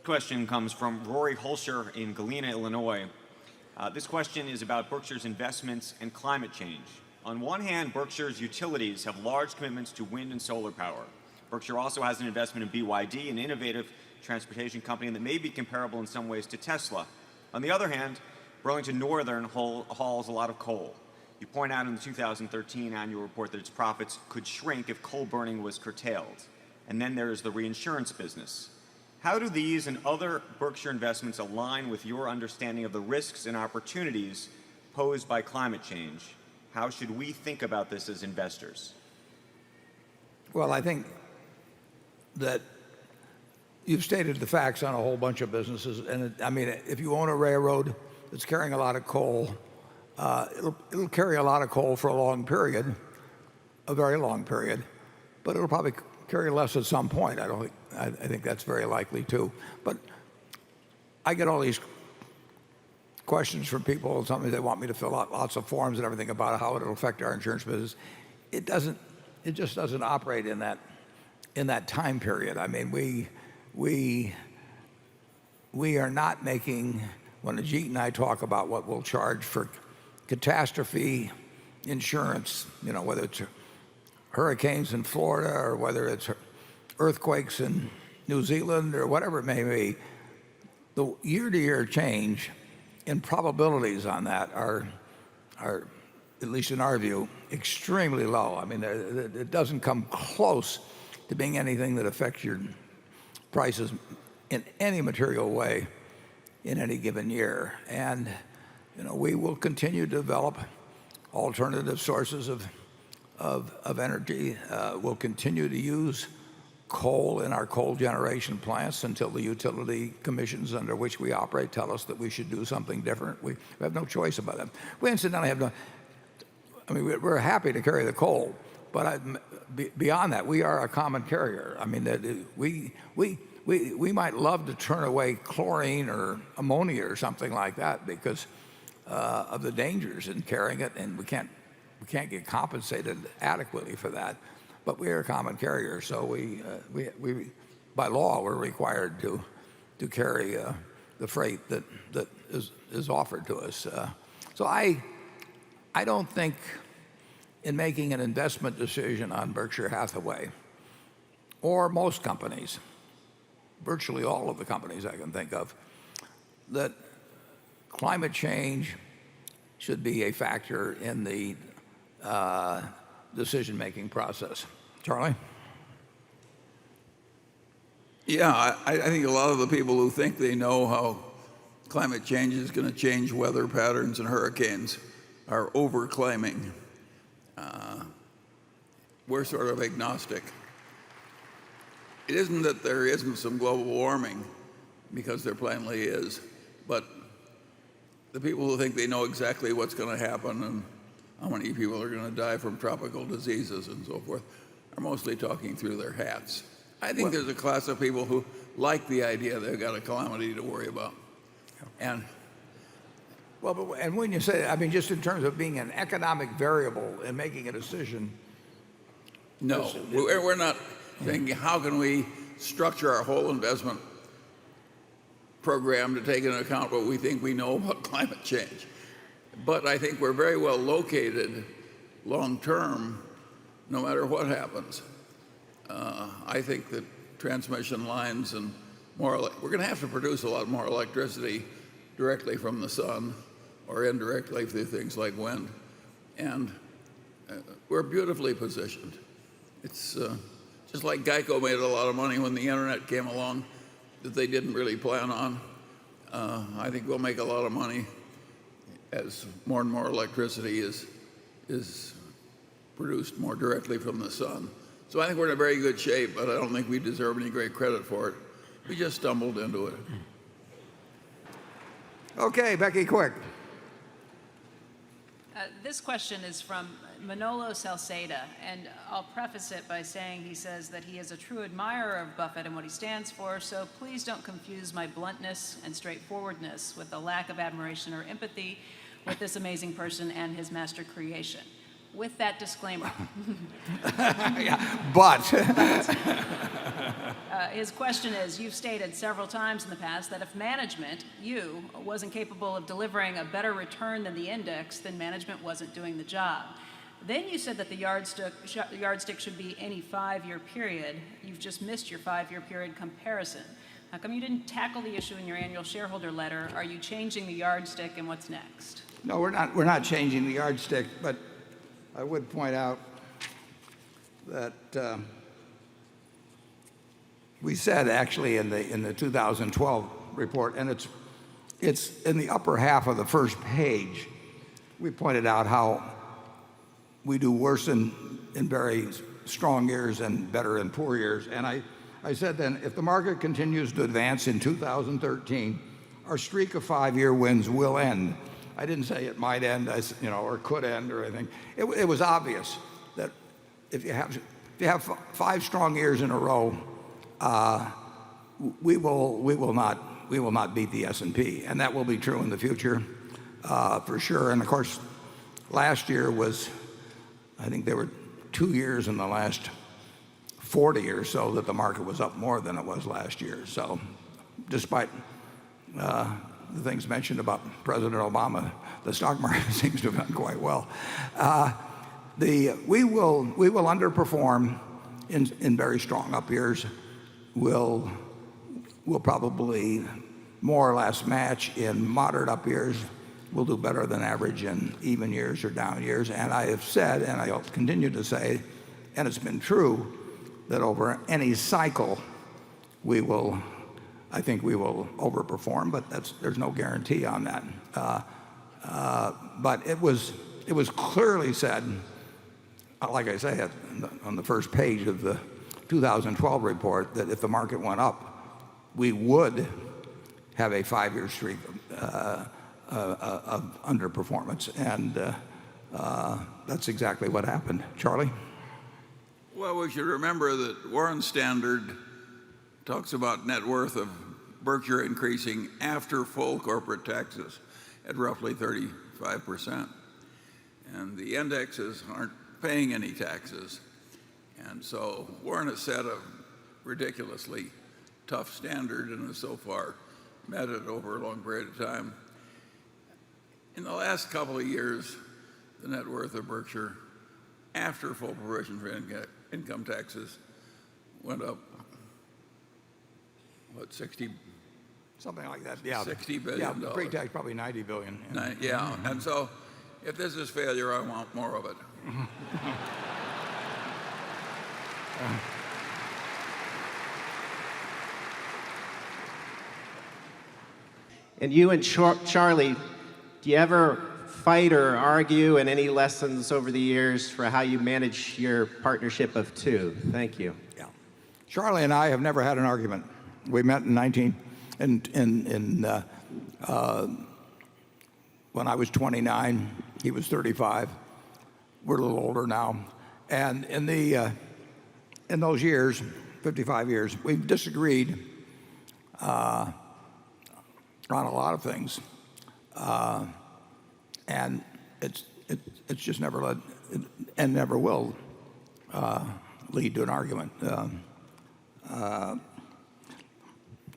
question comes from Rory Holscher in Galena, Illinois. This question is about Berkshire's investments and climate change. On one hand, Berkshire's utilities have large commitments to wind and solar power. Berkshire also has an investment in BYD, an innovative transportation company that may be comparable in some ways to Tesla. On the other hand, Burlington Northern hauls a lot of coal. You point out in the 2013 annual report that its profits could shrink if coal burning was curtailed. And then there's the reinsurance business. How do these and other Berkshire investments align with your understanding of the risks and opportunities posed by climate change? How should we think about this as investors? Well, I think that you've stated the facts on a whole bunch of businesses. And I mean, if you own a railroad that's carrying a lot of coal, it'll carry a lot of coal for a long period, a very long period, but it'll probably carry less at some point. I think that's very likely too. But I get all these questions from people, something they want me to fill out lots of forms and everything about how it'll affect our insurance business. It just doesn't operate in that time period. I mean, we are not making, when Ajit and I talk about what we'll charge for catastrophe insurance, whether it's hurricanes in Florida or whether it's earthquakes in New Zealand or whatever it may be, the year-to-year change in probabilities on that are, at least in our view, extremely low. I mean, it doesn't come close to being anything that affects your prices in any material way in any given year. And we will continue to develop alternative sources of energy. We'll continue to use coal in our coal generation plants until the utility commissions under which we operate tell us that we should do something different. We have no choice about that. We incidentally have no, I mean, we're happy to carry the coal, but beyond that, we are a common carrier. I mean, we might love to turn away chlorine or ammonia or something like that because of the dangers in carrying it, and we can't get compensated adequately for that. But we are a common carrier, so we by law we're required to carry the freight that is offered to us. So I don't think in making an investment decision on Berkshire Hathaway or most companies, virtually all of the companies I can think of, that climate change should be a factor in the decision-making process. Charlie? Yeah, I think a lot of the people who think they know how climate change is going to change weather patterns and hurricanes are overclaiming. We're sort of agnostic. It isn't that there isn't some global warming, because there plainly is, but the people who think they know exactly what's going to happen and how many people are going to die from tropical diseases and so forth are mostly talking through their hats. I think there's a class of people who like the idea they've got a calamity to worry about. And and when you say, I mean, just in terms of being an economic variable in making a decision. No, we're not thinking, how can we structure our whole investment program to take into account what we think we know about climate change? But I think we're very well located long term, no matter what happens. I think that transmission lines and we're going to have to produce a lot more electricity directly from the sun or indirectly through things like wind. And we're beautifully positioned. It's just like Geico made a lot of money when the internet came along that they didn't really plan on. I think we'll make a lot of money as more and more electricity is produced more directly from the sun. So I think we're in a very good shape, but I don't think we deserve any great credit for it. We just stumbled into it. Okay, Becky, quick. This question is from Manolo Salceda, and I'll preface it by saying he says that he is a true admirer of Buffett and what he stands for, so please don't confuse my bluntness and straightforwardness with a lack of admiration or empathy with this amazing person and his master creation. With that disclaimer. But His question is, you've stated several times in the past that if management, you, wasn't capable of delivering a better return than the index, then management wasn't doing the job. Then you said that the yardstick should be any 5-year period. You've just missed your 5-year period comparison. How come you didn't tackle the issue in your annual shareholder letter? Are you changing the yardstick, and what's next? no, we're not changing the yardstick, but I would point out that we said actually in the 2012 report, and it's in the upper half of the first page, we pointed out how we do worse in very strong years and better in poor years. And I said then, if the market continues to advance in 2013, our streak of 5-year wins will end. I didn't say it might end, or could end or anything. It was obvious that if you have 5 strong years in a row, we will not beat the S&P, and that will be true in the future for sure. And of course, last year was, I think there were 2 years in the last 40 or so that the market was up more than it was last year. So despite the things mentioned about President Obama, the stock market seems to have done quite well. We will underperform in very strong up years. We'll probably more or less match in moderate up years. We'll do better than average in even years or down years. And I have said, and I'll continue to say, and it's been true, that over any cycle I think we will overperform, but there's no guarantee on that. But it was clearly said, like I say, on the first page of the 2012 report, that if the market went up, we would have a 5-year streak of underperformance, and that's exactly what happened. Charlie? Well, we should remember that Warren Standard talks about net worth of Berkshire increasing after full corporate taxes at roughly 35%. And the indexes aren't paying any taxes. And so Warren has set a ridiculously tough standard and has so far met it over a long period of time. In the last couple of years, the net worth of Berkshire, after full provision for income taxes, went up, what, 60? Something like that, yeah. $60 billion. Yeah, pre-tax probably $90 billion. Yeah, and so if this is failure, I want more of it. And you and Charlie, do you ever fight or argue, and any lessons over the years for how you manage your partnership of 2? Thank you. Yeah. Charlie and I have never had an argument. We met when I was 29, he was 35. We're a little older now. And in those years, 55 years, we've disagreed on a lot of things. And it's just never led, and never will lead to an argument.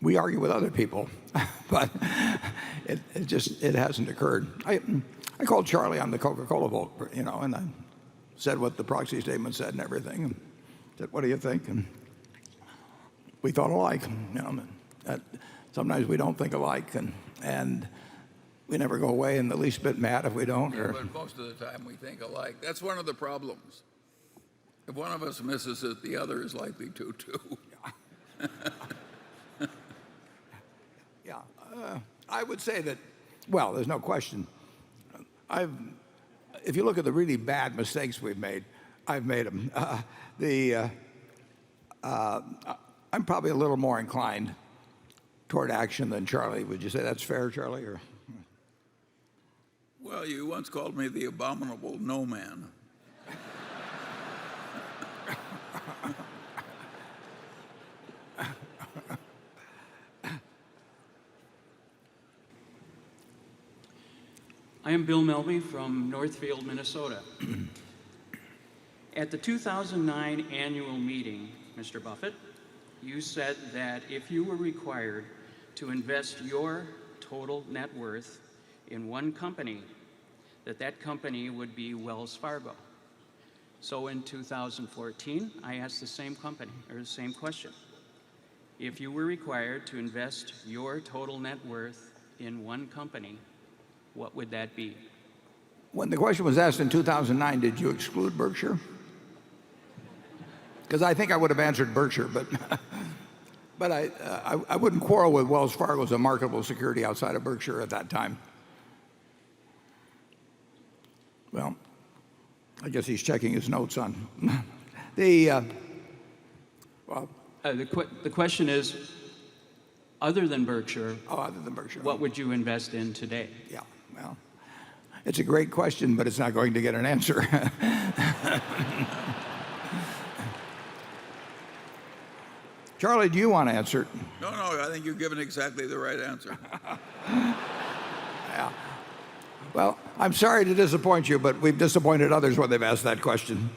We argue with other people, but it hasn't occurred. I called Charlie on the Coca-Cola vote, and I said what the proxy statement said and everything. And said, "What do you think?" And we thought alike. Sometimes we don't think alike, and we never go away in the least bit mad if we don't. Yeah, but most of the time we think alike. That's one of the problems. If one of us misses it, the other is likely to too. Yeah, I would say that. Well, there's no question. If you look at the really bad mistakes we've made, I've made them. I'm probably a little more inclined toward action than Charlie. Would you say that's fair, Charlie? Or? Well, you once called me the abominable no man. I am Bill Melby from Northfield, Minnesota. At the 2009 annual meeting, Mr. Buffett, you said that if you were required to invest your total net worth in one company, that company would be Wells Fargo. So in 2014, I asked the same company, or the same question. If you were required to invest your total net worth in one company, what would that be? When the question was asked in 2009, did you exclude Berkshire? Because I think I would have answered Berkshire, but I wouldn't quarrel with Wells Fargo as a marketable security outside of Berkshire at that time. Well, I guess he's checking his notes on the. The question is, other than Berkshire, Other than Berkshire, what would you invest in today? Yeah, well, it's a great question, but it's not going to get an answer. Charlie, do you want to answer it? No, I think you've given exactly the right answer. Well, I'm sorry to disappoint you, but we've disappointed others when they've asked that question.